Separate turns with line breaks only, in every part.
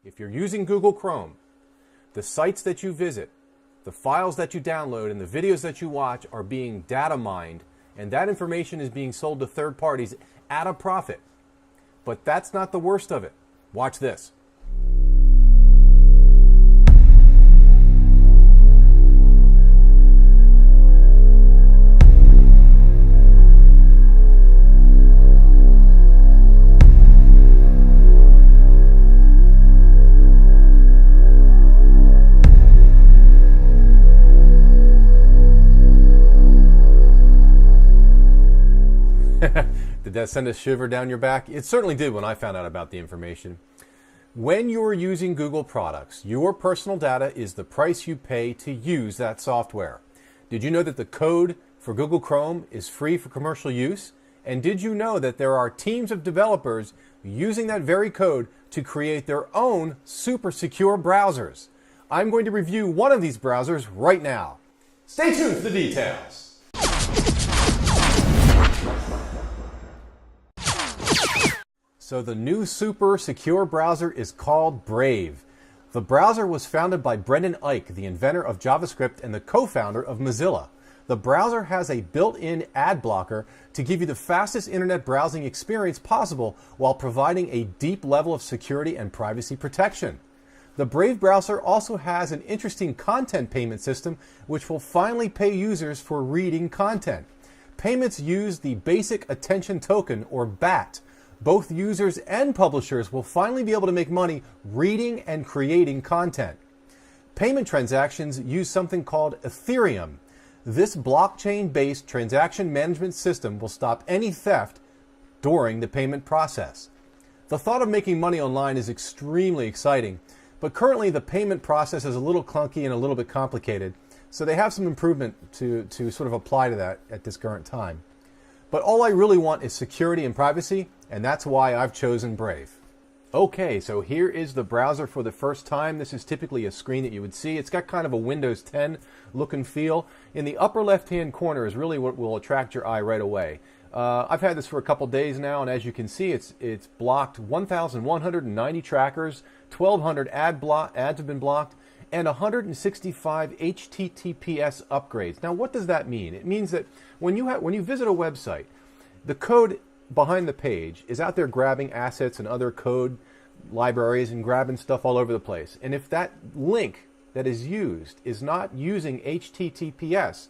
If you're using Google Chrome, the sites that you visit, the files that you download, and the videos that you watch are being data mined, and that information is being sold to third parties at a profit. But that's not the worst of it. Watch this. Did that send a shiver down your back? It certainly did when I found out about the information. When you're using Google products, your personal data is the price you pay to use that software. Did you know that the code for Google Chrome is free for commercial use? And did you know that there are teams of developers using that very code to create their own super secure browsers? I'm going to review one of these browsers right now. Stay tuned for the details. So the new super secure browser is called Brave. The browser was founded by Brendan Eich, the inventor of JavaScript and the co-founder of Mozilla. The browser has a built-in ad blocker to give you the fastest internet browsing experience possible while providing a deep level of security and privacy protection. The Brave browser also has an interesting content payment system which will finally pay users for reading content. Payments use the Basic Attention Token, or BAT. Both users and publishers will finally be able to make money reading and creating content. Payment transactions use something called Ethereum. This blockchain-based transaction management system will stop any theft during the payment process. The thought of making money online is extremely exciting, but currently the payment process is a little clunky and a little bit complicated, so they have some improvement to sort of apply to that at this current time. But all I really want is security and privacy, and that's why I've chosen Brave. Okay, so here is the browser for the first time. This is typically a screen that you would see. It's got kind of a Windows 10 look and feel. In the upper left-hand corner is really what will attract your eye right away. I've had this for a couple days now, and as you can see, it's blocked 1,190 trackers, 1,200 ads have been blocked, and 165 HTTPS upgrades. Now, what does that mean? It means that when you visit a website, the code behind the page is out there grabbing assets and other code libraries and grabbing stuff all over the place. And if that link that is used is not using HTTPS,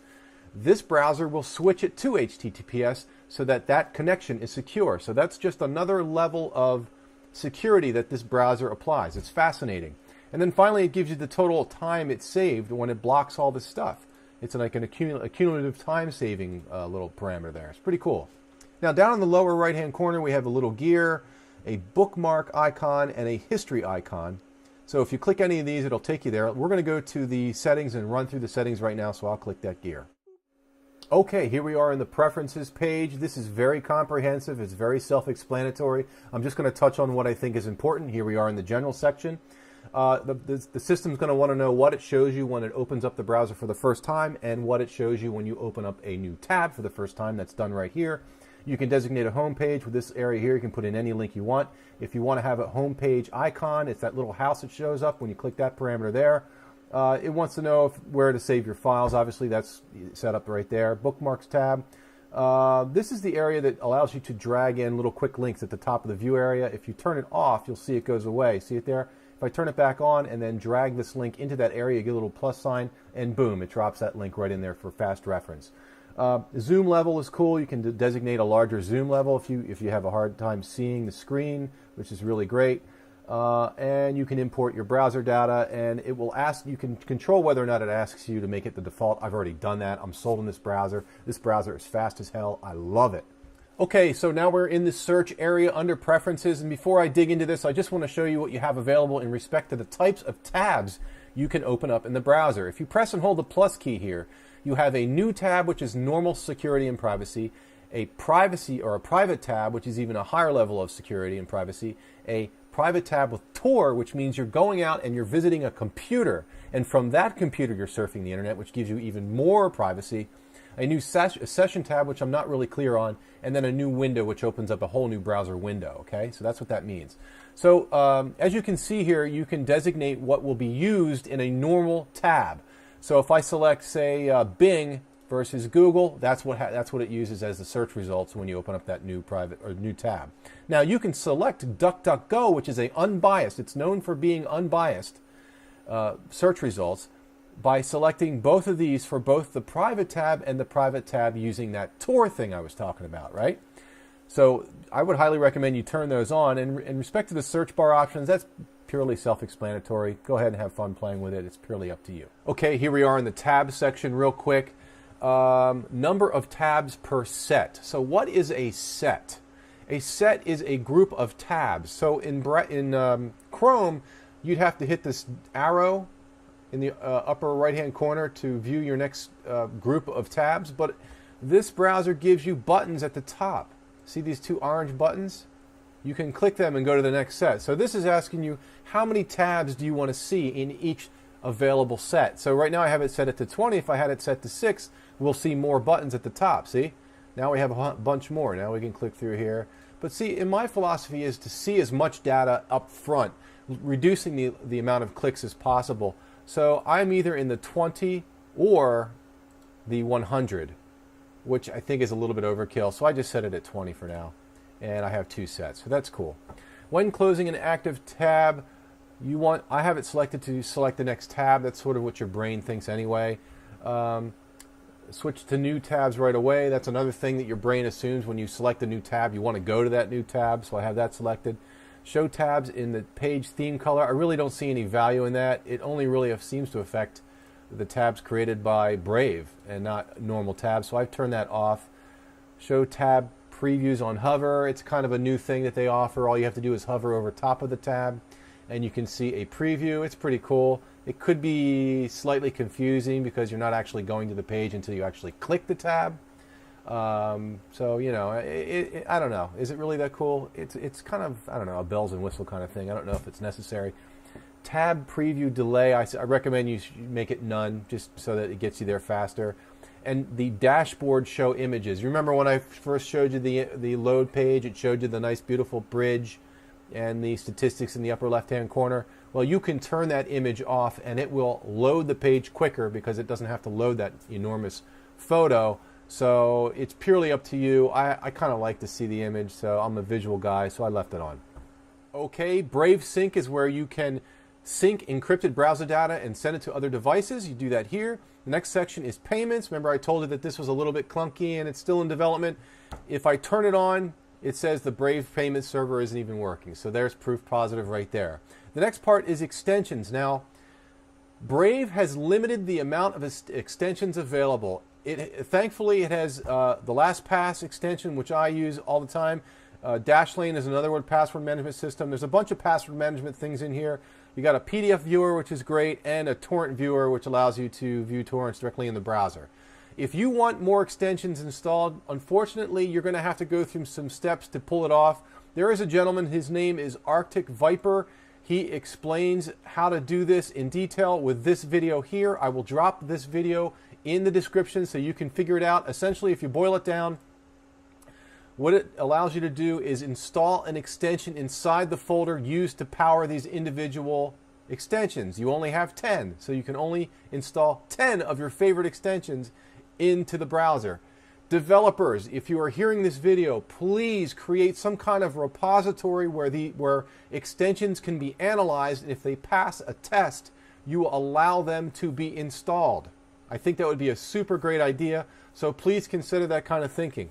this browser will switch it to HTTPS so that that connection is secure. So that's just another level of security that this browser applies. It's fascinating. And then finally, it gives you the total time it saved when it blocks all this stuff. It's like a cumulative time-saving little parameter there. It's pretty cool. Now, down in the lower right-hand corner, we have a little gear, a bookmark icon, and a history icon. So if you click any of these, it'll take you there. We're going to go to the settings and run through the settings right now, so I'll click that gear. Okay, here we are in the preferences page. This is very comprehensive. It's very self-explanatory. I'm just going to touch on what I think is important. Here we are in the general section. The system's going to want to know what it shows you when it opens up the browser for the first time and what it shows you when you open up a new tab for the first time. That's done right here. You can designate a home page with this area here. You can put in any link you want. If you want to have a home page icon, it's that little house that shows up when you click that parameter there. It wants to know where to save your files. Obviously, that's set up right there. Bookmarks tab. This is the area that allows you to drag in little quick links at the top of the view area. If you turn it off, you'll see it goes away. See it there? If I turn it back on and then drag this link into that area, you get a little plus sign, and boom, it drops that link right in there for fast reference. Zoom level is cool. You can designate a larger zoom level if you have a hard time seeing the screen, which is really great. And you can import your browser data, and it will ask, you can control whether or not it asks you to make it the default. I've already done that. I'm sold on this browser. This browser is fast as hell. I love it. Okay, so now we're in the search area under preferences, and before I dig into this, I just want to show you what you have available in respect to the types of tabs you can open up in the browser. If you press and hold the plus key here, you have a new tab, which is normal security and privacy, a privacy or a private tab, which is even a higher level of security and privacy, a private tab with Tor, which means you're going out and you're visiting a computer, and from that computer you're surfing the internet, which gives you even more privacy. a new session tab, which I'm not really clear on, and then a new window, which opens up a whole new browser window, okay? So that's what that means. So as you can see here, you can designate what will be used in a normal tab. So if I select, say, Bing versus Google, that's what it uses as the search results when you open up that new private or new tab. Now you can select DuckDuckGo, which is a unbiased, it's known for being unbiased search results, by selecting both of these for both the private tab and the private tab using that Tor thing I was talking about, right? So I would highly recommend you turn those on. And in respect to the search bar options, that's purely self-explanatory. Go ahead and have fun playing with it. It's purely up to you. Okay, here we are in the tab section real quick. Number of tabs per set. So what is a set? A set is a group of tabs. So in Chrome, you'd have to hit this arrow in the upper right-hand corner to view your next group of tabs. But this browser gives you buttons at the top. See these two orange buttons? You can click them and go to the next set. So this is asking you how many tabs do you want to see in each available set. So right now I have it set to 20. If I had it set to 6, we'll see more buttons at the top. See? Now we have a bunch more. Now we can click through here. But see, in my philosophy is to see as much data up front, reducing the amount of clicks as possible. So I'm either in the 20 or the 100, which I think is a little bit overkill. So I just set it at 20 for now. And I have 2 sets. So that's cool. When closing an active tab, I have it selected to select the next tab. That's sort of what your brain thinks anyway. Switch to new tabs right away. That's another thing that your brain assumes when you select a new tab. You want to go to that new tab, so I have that selected. Show tabs in the page theme color. I really don't see any value in that. It only really seems to affect the tabs created by Brave and not normal tabs, so I've turned that off. Show tab previews on hover. It's kind of a new thing that they offer. All you have to do is hover over top of the tab and you can see a preview. It's pretty cool. It could be slightly confusing because you're not actually going to the page until you actually click the tab. So, you know, I don't know. Is it really that cool? It's kind of, I don't know, a bells and whistle kind of thing. I don't know if it's necessary. Tab preview delay, I recommend you make it none just so that it gets you there faster. And the dashboard show images. Remember when I first showed you the load page, it showed you the nice beautiful bridge and the statistics in the upper left-hand corner? Well, you can turn that image off and it will load the page quicker because it doesn't have to load that enormous photo. So it's purely up to you. I kind of like to see the image, so I'm a visual guy, so I left it on. Okay, Brave Sync is where you can sync encrypted browser data and send it to other devices. You do that here. The next section is payments. Remember I told you that this was a little bit clunky and it's still in development. If I turn it on, it says the Brave payment server isn't even working. So there's proof positive right there. The next part is extensions. Now, Brave has limited the amount of extensions available. Thankfully, it has the LastPass extension, which I use all the time. Dashlane is another one, password management system. There's a bunch of password management things in here. You got a PDF viewer, which is great, and a torrent viewer, which allows you to view torrents directly in the browser. If you want more extensions installed, unfortunately, you're going to have to go through some steps to pull it off. There is a gentleman, his name is Arctic Viper. He explains how to do this in detail with this video here. I will drop this video in the description so you can figure it out. Essentially, if you boil it down, what it allows you to do is install an extension inside the folder used to power these individual extensions. You only have 10, so you can only install 10 of your favorite extensions into the browser. Developers, if you are hearing this video, please create some kind of repository where extensions can be analyzed, and if they pass a test, you will allow them to be installed. I think that would be a super great idea, so please consider that kind of thinking.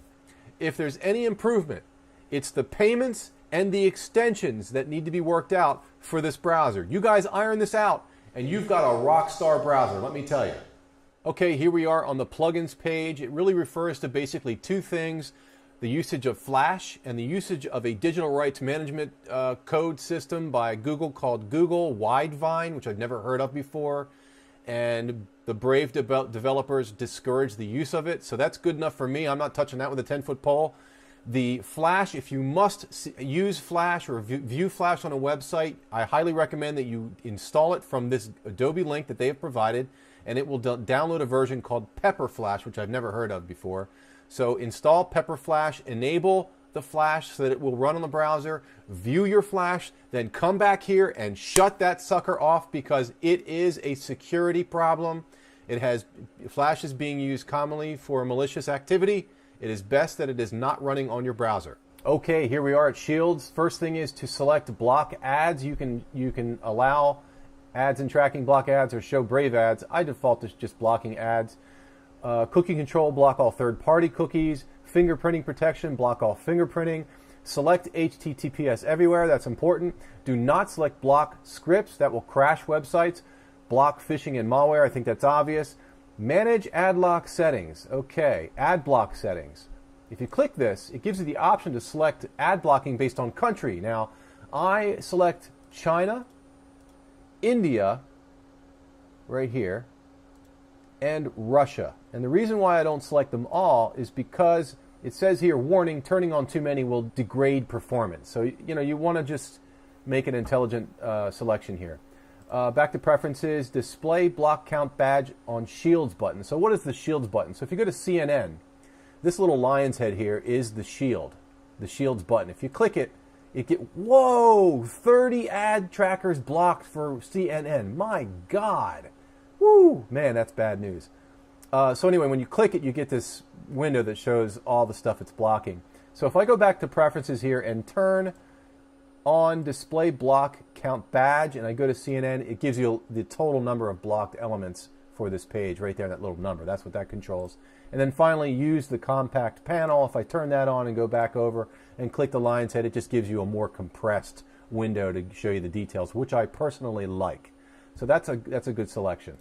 If there's any improvement, it's the payments and the extensions that need to be worked out for this browser. You guys iron this out, and you've got a rock star browser, let me tell you. Okay, here we are on the plugins page. It really refers to basically 2 things: the usage of Flash and the usage of a digital rights management code system by Google called Google Widevine, which I've never heard of before. And the Brave developers discourage the use of it, so that's good enough for me. I'm not touching that with a 10-foot pole. The Flash, if you must use Flash or view Flash on a website, I highly recommend that you install it from this Adobe link that they have provided. and it will download a version called Pepper Flash, which I've never heard of before. So install Pepper Flash, enable the Flash so that it will run on the browser, view your Flash, then come back here and shut that sucker off because it is a security problem. Flash is being used commonly for malicious activity. It is best that it is not running on your browser. Okay, here we are at Shields. First thing is to select block ads. You can allow ads and tracking, block ads, or show Brave ads. I default to just blocking ads. Cookie control, block all third-party cookies. Fingerprinting protection, block all fingerprinting. Select HTTPS everywhere, that's important. Do not select block scripts, that will crash websites. Block phishing and malware, I think that's obvious. Manage ad block settings. Okay, ad block settings. If you click this, it gives you the option to select ad blocking based on country. Now, I select China, India, right here, and Russia. And the reason why I don't select them all is because it says here, warning, turning on too many will degrade performance. So, you want to just make an intelligent selection here. Back to preferences, display block count badge on Shields button. So what is the Shields button? So if you go to CNN, this little lion's head here is the Shields button. If you click it, whoa, 30 ad trackers blocked for CNN. My God. Woo, man, that's bad news. So anyway, when you click it, you get this window that shows all the stuff it's blocking. So if I go back to preferences here and turn on display block count badge and I go to CNN, it gives you the total number of blocked elements for this page right there, that little number. That's what that controls. And then finally, use the compact panel. If I turn that on and go back over and click the lion's head, it just gives you a more compressed window to show you the details, which I personally like. So that's a good selection.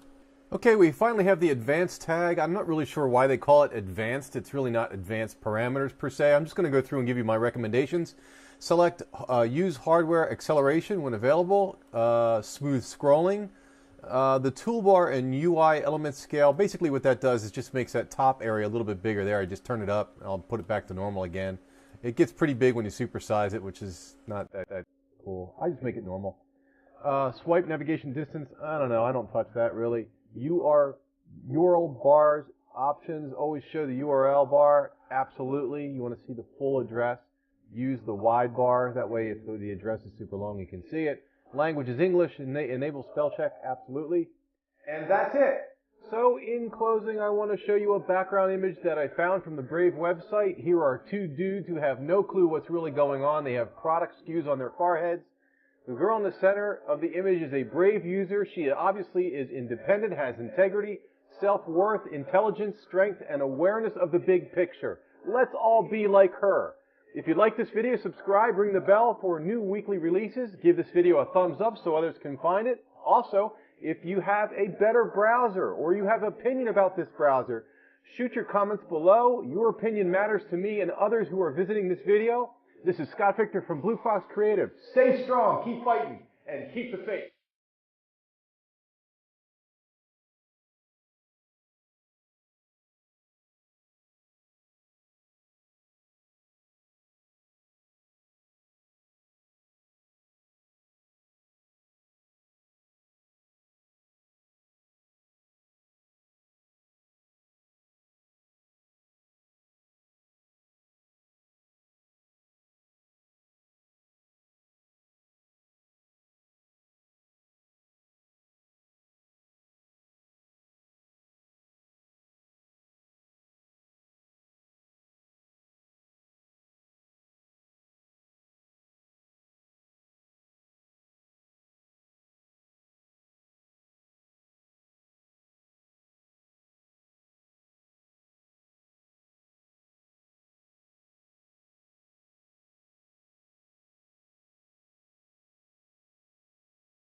Okay, we finally have the advanced tag. I'm not really sure why they call it advanced. It's really not advanced parameters per se. I'm just going to go through and give you my recommendations. Select use hardware acceleration when available, smooth scrolling, the toolbar and UI element scale. Basically what that does is just makes that top area a little bit bigger there. I just turn it up and I'll put it back to normal again. It gets pretty big when you supersize it, which is not that cool. I just make it normal. Swipe navigation distance, I don't know, I don't touch that really. URL bars, options, always show the URL bar, absolutely. You want to see the full address. Use the wide bar, that way if the address is super long you can see it. Language is English, enable spell check, absolutely. And that's it. So in closing, I want to show you a background image that I found from the Brave website. Here are two dudes who have no clue what's really going on. They have product SKUs on their foreheads. The girl in the center of the image is a Brave user. She obviously is independent, has integrity, self-worth, intelligence, strength, and awareness of the big picture. Let's all be like her. If you like this video, subscribe, ring the bell for new weekly releases. Give this video a thumbs up so others can find it. Also, if you have a better browser or you have an opinion about this browser, shoot your comments below. Your opinion matters to me and others who are visiting this video. This is Scott Victor from Blue Fox Creative. Stay strong, keep fighting, and keep the faith.